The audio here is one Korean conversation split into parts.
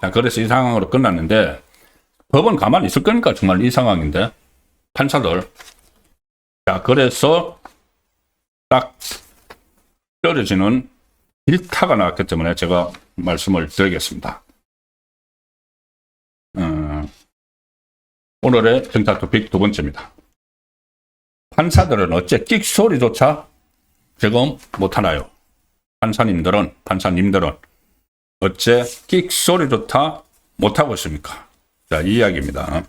자, 그래서 이 상황으로 끝났는데, 법은 가만히 있을 거니까 정말 이 상황인데, 판사들. 자, 그래서 딱 떨어지는 일타가 나왔기 때문에 제가 말씀을 드리겠습니다. 오늘의 정타 토픽 두 번째입니다. 판사들은 어째 끽소리조차 지금 못하나요? 판사님들은 어째 끽소리조차 못하고 있습니까? 자, 이 이야기입니다.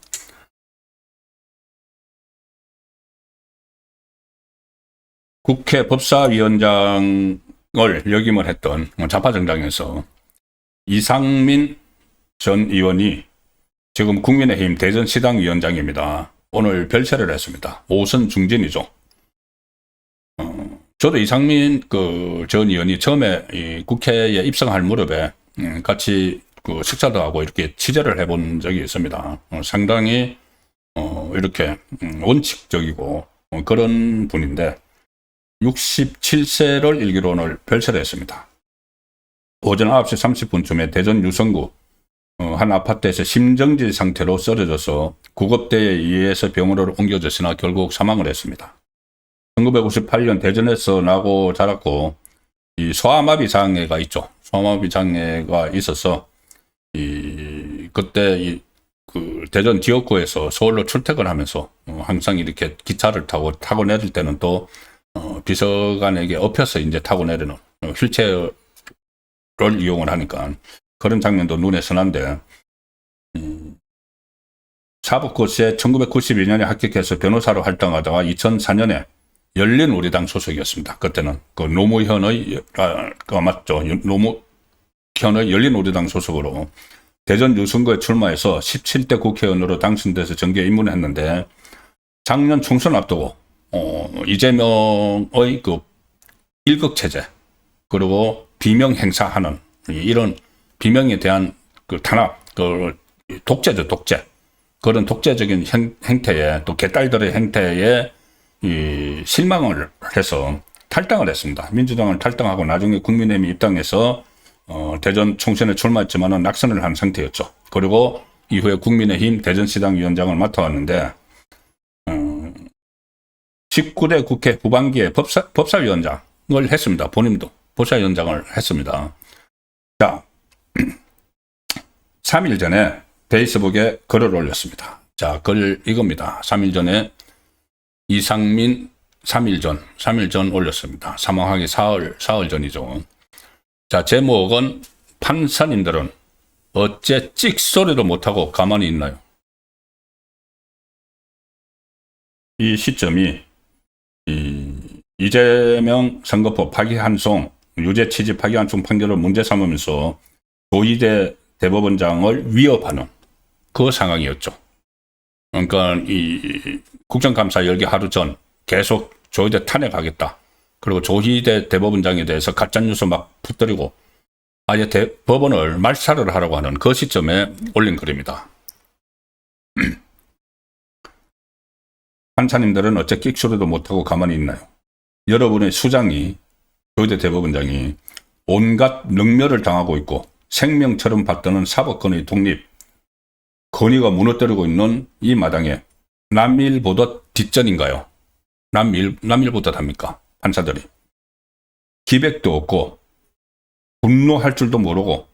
국회 법사위원장을 역임을 했던 자파정당에서 이상민 전 의원이 지금 국민의힘 대전시당 위원장입니다. 오늘 별세를 했습니다. 5선 중진이죠. 저도 이상민 전 의원이 처음에 이 국회에 입성할 무렵에 같이 식사도 하고 이렇게 취재를 해본 적이 있습니다. 상당히 이렇게 원칙적이고 그런 분인데 67세를 일기로 오늘 별세를 했습니다. 오전 9시 30분쯤에 대전 유성구 한 아파트에서 심정지 상태로 쓰러져서 구급대에 의해서 병원으로 옮겨졌으나 결국 사망을 했습니다. 1958년 대전에서 나고 자랐고 이 소아마비 장애가 있죠. 소아마비 장애가 있어서 그때 대전 지역구에서 서울로 출퇴근하면서 항상 이렇게 기차를 타고 내릴 때는 또 비서관에게 엎혀서 이제 타고 내리는 휠체어를 이용을 하니까 그런 장면도 눈에 선한데 사법고시에 1992년에 합격해서 변호사로 활동하다가 2004년에 열린우리당 소속이었습니다. 그때는 노무현의 맞죠? 노무현의 열린우리당 소속으로 대전 유성구에 출마해서 17대 국회의원으로 당선돼서 정계에 입문했는데 작년 총선 앞두고 이재명의 일극체제 그리고 비명 행사하는 이런 비명에 대한 탄압, 독재죠, 독재. 그런 독재적인 행태에 또 개딸들의 행태에 실망을 해서 탈당을 했습니다. 민주당을 탈당하고 나중에 국민의힘 입당해서 대전 총선에 출마했지만은 낙선을 한 상태였죠. 그리고 이후에 국민의힘 대전시당 위원장을 맡아왔는데 19대 국회 후반기에 법사위원장을 했습니다. 본인도 법사위원장을 했습니다. 자, 3일 전에 페이스북에 글을 올렸습니다. 자, 글 이겁니다. 3일 전에 이상민 3일 전 올렸습니다. 사망하기 사흘 전이죠. 자, 제목은 판사님들은 어째 찍소리도 못하고 가만히 있나요? 이 시점이 이재명 선거법 파기환송, 유죄 취지 파기환송 판결을 문제 삼으면서 조희대 대법원장을 위협하는 그 상황이었죠. 그러니까 이 국정감사 열기 하루 전 계속 조희대 탄핵하겠다. 그리고 조희대 대법원장에 대해서 가짜뉴스 막 붙들이고 아예 법원을 말살을 하라고 하는 그 시점에 올린 글입니다. 판사님들은 어째 끽소리도 못하고 가만히 있나요? 여러분의 수장이 조희대 대법원장이 온갖 능멸을 당하고 있고 생명처럼 받드는 사법권의 독립, 권위가 무너뜨리고 있는 이 마당에 남일보다 뒷전인가요? 남일보다 답니까? 판사들이. 기백도 없고 분노할 줄도 모르고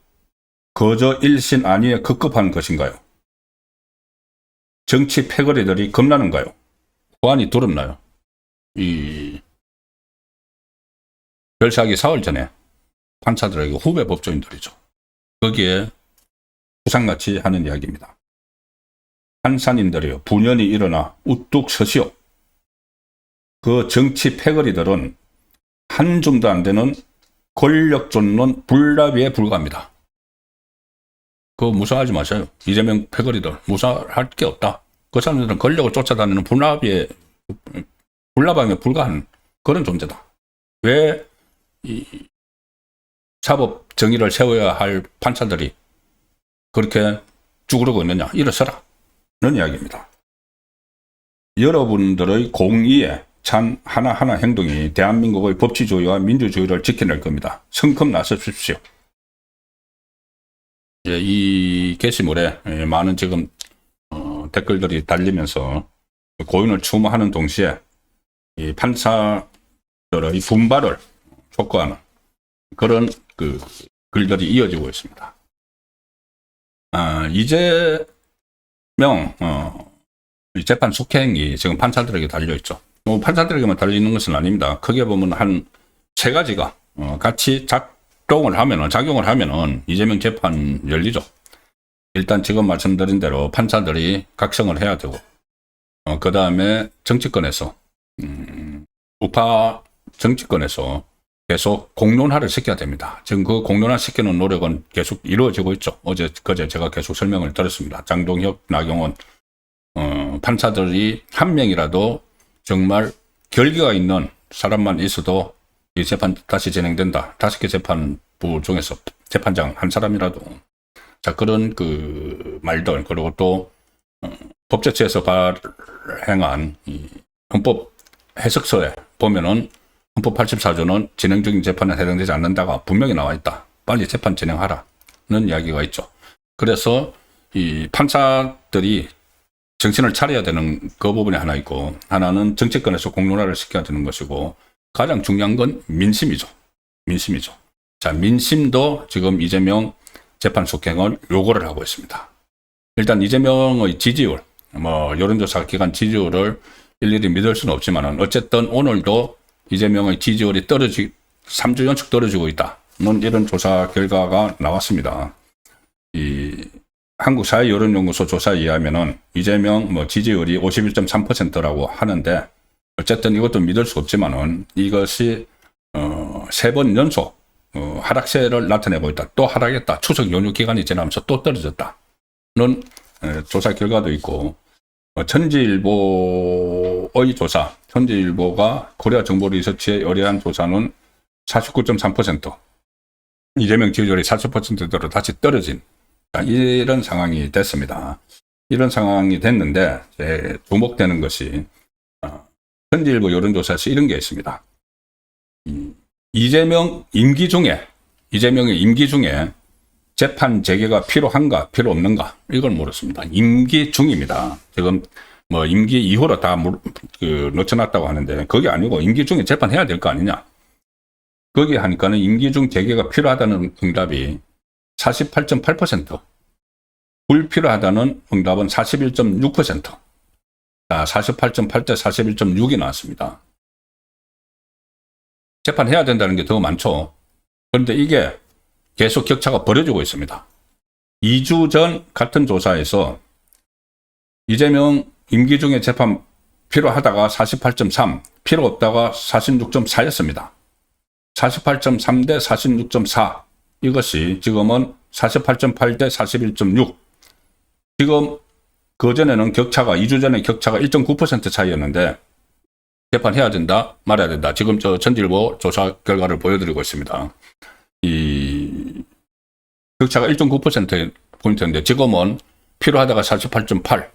거저 일신안위에 급급한 것인가요? 정치 패거리들이 겁나는가요? 후안이 두렵나요? 별세하기 사흘 전에 판사들에게 후배 법조인들이죠. 거기에 부상같이 하는 이야기입니다. 판사님들이요, 분연히 일어나 우뚝 서시오. 그 정치 패거리들은 한 줌도 안 되는 권력존론 불나비에 불과합니다. 그거 무서워하지 마세요. 이재명 패거리들 무서워할 게 없다. 그 사람들은 권력을 쫓아다니는 불나방에 불과한 그런 존재다. 왜 이 사법 정의를 세워야 할 판사들이 그렇게 쭈그러고 있느냐. 일어서라. 그런 이야기입니다. 여러분들의 공의에 찬 하나하나 행동이 대한민국의 법치주의와 민주주의를 지켜낼 겁니다. 성큼 나서십시오. 이 게시물에 많은 지금 댓글들이 달리면서 고인을 추모하는 동시에 이 판사들의 분발을 촉구하는 그런 글들이 이어지고 있습니다. 이재명 재판 속행이 지금 판사들에게 달려있죠. 판사들에게만 달리는 것은 아닙니다. 크게 보면 한 세 가지가 같이 작용을 하면은 이재명 재판 열리죠. 일단 지금 말씀드린 대로 판사들이 각성을 해야 되고, 그 다음에 정치권에서 우파 정치권에서 계속 공론화를 시켜야 됩니다. 지금 그 공론화 시키는 노력은 계속 이루어지고 있죠. 그제 제가 계속 설명을 드렸습니다. 장동혁, 나경원 판사들이 한 명이라도 정말 결기가 있는 사람만 있어도 이 재판 다시 진행된다. 5개 재판부 중에서 재판장 한 사람이라도. 자, 그런 말들, 그리고 또 법제처에서 발행한 이 헌법 해석서에 보면은 헌법 84조는 진행 중인 재판에 해당되지 않는다가 분명히 나와 있다. 빨리 재판 진행하라는 이야기가 있죠. 그래서 이 판사들이 정신을 차려야 되는 그 부분이 하나 있고, 하나는 정치권에서 공론화를 시켜야 되는 것이고, 가장 중요한 건 민심이죠. 자, 민심도 지금 이재명 재판 속행을 요구를 하고 있습니다. 일단 이재명의 지지율, 여론조사 기관 지지율을 일일이 믿을 수는 없지만은, 어쨌든 오늘도 이재명의 지지율이 3주 연속 떨어지고 있다는 이런 조사 결과가 나왔습니다. 한국사회여론연구소 조사에 의하면은 이재명 지지율이 51.3%라고 하는데, 어쨌든 이것도 믿을 수 없지만은 이것이 3번 연속 하락세를 나타내고 있다. 또 하락했다. 추석 연휴 기간이 지나면서 또 떨어졌다는 조사 결과도 있고, 천지일보의 조사, 천지일보가 코리아 정보리서치에 의뢰한 조사는 49.3%, 이재명 지지율이 40%대로 다시 떨어진 이런 상황이 됐습니다. 이런 상황이 됐는데 주목되는 것이 천지일보 여론조사에서 이런 게 있습니다. 이재명의 임기 중에 재판 재개가 필요한가 필요 없는가 이걸 물었습니다. 임기 중입니다. 지금 임기 이후로 다 넣어놨다고 하는데 그게 아니고 임기 중에 재판해야 될 거 아니냐. 거기 하니까는 임기 중 재개가 필요하다는 응답이 48.8%, 불필요하다는 응답은 41.6%. 자, 48.8대 41.6이 나왔습니다. 재판해야 된다는 게 더 많죠. 그런데 이게 계속 격차가 벌어지고 있습니다. 2주 전 같은 조사에서 이재명 임기 중에 재판 필요하다가 48.3, 필요 없다가 46.4였습니다. 48.3대 46.4. 이것이 지금은 48.8대 41.6. 지금 그전에는 2주 전에 격차가 1.9% 차이였는데 재판해야 된다, 말아야 된다. 지금 천지일보 조사 결과를 보여드리고 있습니다. 이 격차가 1.9%포인트인데 지금은 필요하다가 48.8,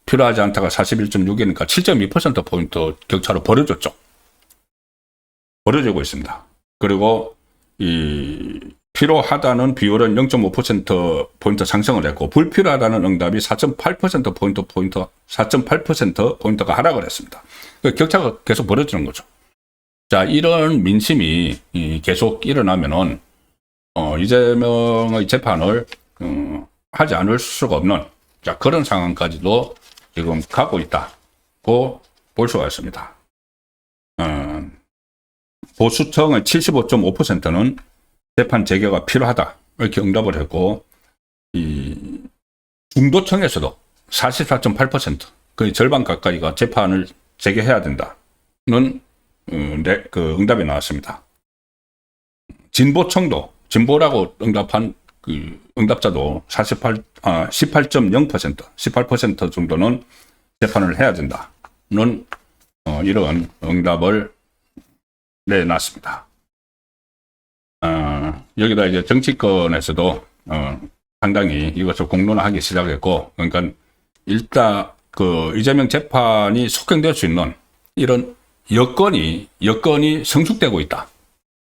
필요하지 않다가 41.6이니까 7.2%포인트 격차로 벌어졌죠. 벌어지고 있습니다. 그리고 필요하다는 비율은 0.5%포인트 상승을 했고, 불필요하다는 응답이 4.8%포인트가 하락을 했습니다. 격차가 계속 벌어지는 거죠. 자, 이런 민심이 계속 일어나면은, 이재명의 재판을, 하지 않을 수가 없는, 자, 그런 상황까지도 지금 가고 있다고 볼 수가 있습니다. 보수층의 75.5%는 재판 재개가 필요하다 이렇게 응답을 했고, 중도층에서도 44.8%, 거의 절반 가까이가 재판을 재개해야 된다는 응답이 나왔습니다. 진보라고 응답한 응답자도 18% 정도는 재판을 해야 된다는 이런 응답을 내놨습니다. 여기다 이제 정치권에서도 상당히 이것을 공론화하기 시작했고, 그러니까 일단 이재명 재판이 속행될 수 있는 이런 여건이 성숙되고 있다.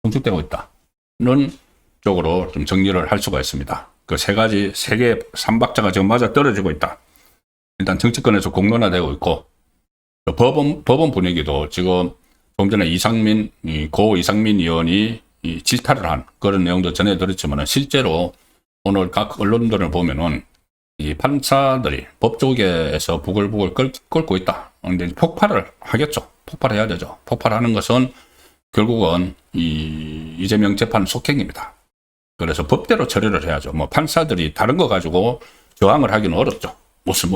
성숙되고 있다는 쪽으로 좀 정리를 할 수가 있습니다. 그 세 개의 삼박자가 지금 맞아 떨어지고 있다. 일단 정치권에서 공론화되고 있고, 법원 분위기도 지금 좀 전에 고 이상민 의원이 질타를 한 그런 내용도 전해드렸지만, 실제로 오늘 각 언론들을 보면은 이 판사들이 법조계에서 부글부글 끓고 있다. 근데 폭발을 하겠죠. 폭발해야 되죠. 폭발하는 것은 결국은 이재명 재판 속행입니다. 그래서 법대로 처리를 해야죠. 뭐 판사들이 다른 거 가지고 저항을 하기는 어렵죠. 무슨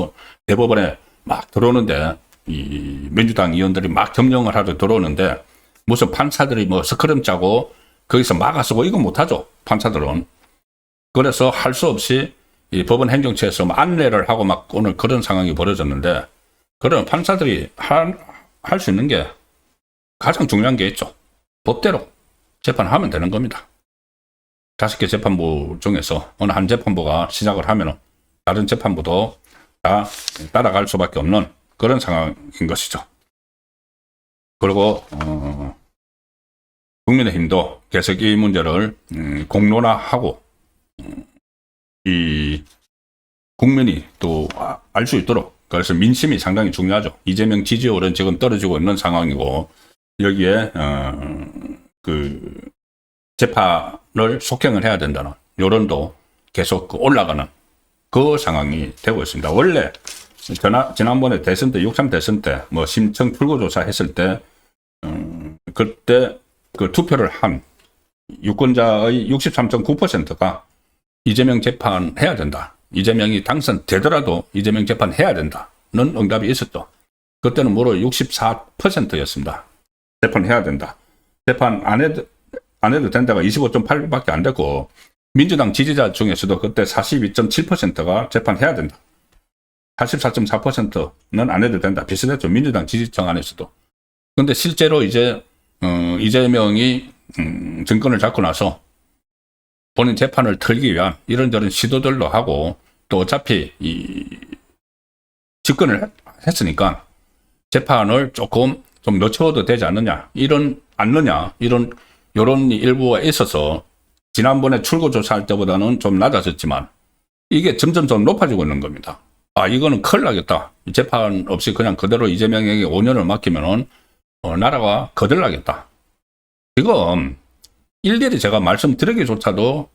대법원에 막 들어오는데 이 민주당 의원들이 막 점령을 하러 들어오는데 무슨 판사들이 스크럼 짜고 거기서 막아서고 이거 못하죠. 판사들은. 그래서 할 수 없이 이 법원 행정처에서 안내를 하고 막 오늘 그런 상황이 벌어졌는데, 그런 판사들이 할 수 있는 게 가장 중요한 게 있죠. 법대로 재판하면 되는 겁니다. 5개 재판부 중에서 어느 한 재판부가 시작을 하면 다른 재판부도 다 따라갈 수밖에 없는 그런 상황인 것이죠. 그리고 국민의힘도 계속 이 문제를 공론화하고 이 국민이 또 알 수 있도록, 그래서 민심이 상당히 중요하죠. 이재명 지지율은 지금 떨어지고 있는 상황이고, 여기에 그 재판을 속행을 해야 된다는 여론도 계속 올라가는 그 상황이 되고 있습니다. 원래 지난번에 대선 때 6.3 대선 때 심층 출구조사 했을 때 그때 그 투표를 한 유권자의 63.9%가 이재명 재판해야 된다. 이재명이 당선되더라도 이재명 재판해야 된다는 응답이 있었죠. 그때는 무려 64%였습니다. 재판해야 된다. 재판 안 해도 된다가 25.8밖에 안 됐고, 민주당 지지자 중에서도 그때 42.7%가 재판해야 된다. 84.4%는 안 해도 된다. 비슷했죠. 민주당 지지층 안에서도. 그런데 실제로 이제 이재명이 정권을 잡고 나서 본인 재판을 털기 위한 이런저런 시도들도 하고, 또 어차피 집권을 했으니까 재판을 조금 좀 늦춰도 되지 않느냐, 이런 여론이 일부가 있어서 지난번에 출구조사할 때보다는 좀 낮아졌지만 이게 점점 좀 높아지고 있는 겁니다. 이거는 큰일 나겠다. 재판 없이 그냥 그대로 이재명에게 5년을 맡기면은 나라가 거들나겠다. 지금 일일이 제가 말씀드리기조차도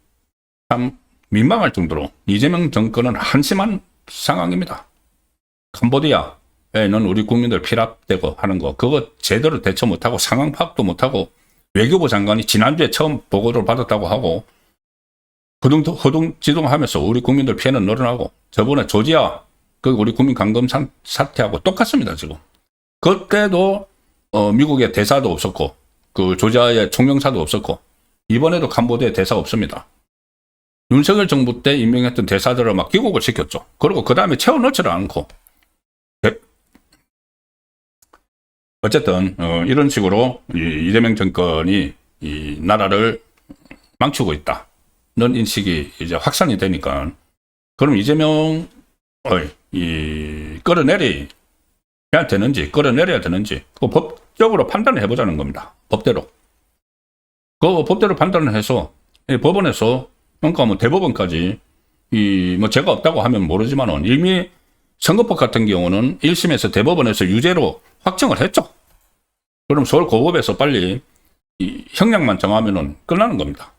참 민망할 정도로 이재명 정권은 한심한 상황입니다. 캄보디아에는 우리 국민들 피랍되고 하는 거, 그거 제대로 대처 못하고 상황 파악도 못하고, 외교부 장관이 지난주에 처음 보고를 받았다고 하고 허둥지둥하면서 우리 국민들 피해는 늘어나고, 저번에 조지아 우리 국민 감금 사태하고 똑같습니다. 지금 그때도 미국의 대사도 없었고 그 조지아의 총영사도 없었고, 이번에도 캄보디아 대사 없습니다. 윤석열 정부 때 임명했던 대사들을 막 귀국을 시켰죠. 그리고 그 다음에 채워넣지를 않고, 어쨌든 이런 식으로 이재명 정권이 이 나라를 망치고 있다는 인식이 이제 확산이 되니까, 그럼 이재명을 끌어내려야 되는지 그 법적으로 판단을 해보자는 겁니다. 법대로. 그 법대로 판단을 해서 법원에서, 그러니까 대법원까지 죄가 없다고 하면 모르지만은 이미 선거법 같은 경우는 1심에서 대법원에서 유죄로 확정을 했죠. 그럼 서울고법에서 빨리 형량만 정하면은 끝나는 겁니다.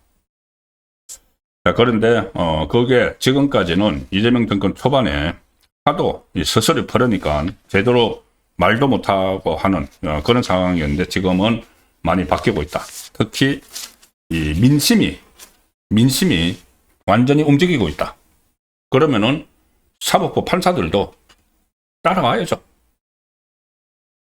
자, 그런데 그게 지금까지는 이재명 정권 초반에 하도 서서히 퍼르니까 제대로 말도 못하고 하는 그런 상황이었는데, 지금은 많이 바뀌고 있다. 특히 이 민심이 완전히 움직이고 있다. 그러면은 사법부 판사들도 따라와야죠.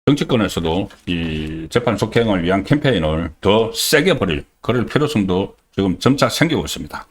정치권에서도 이 재판 속행을 위한 캠페인을 더 세게 벌일 그럴 필요성도 지금 점차 생기고 있습니다.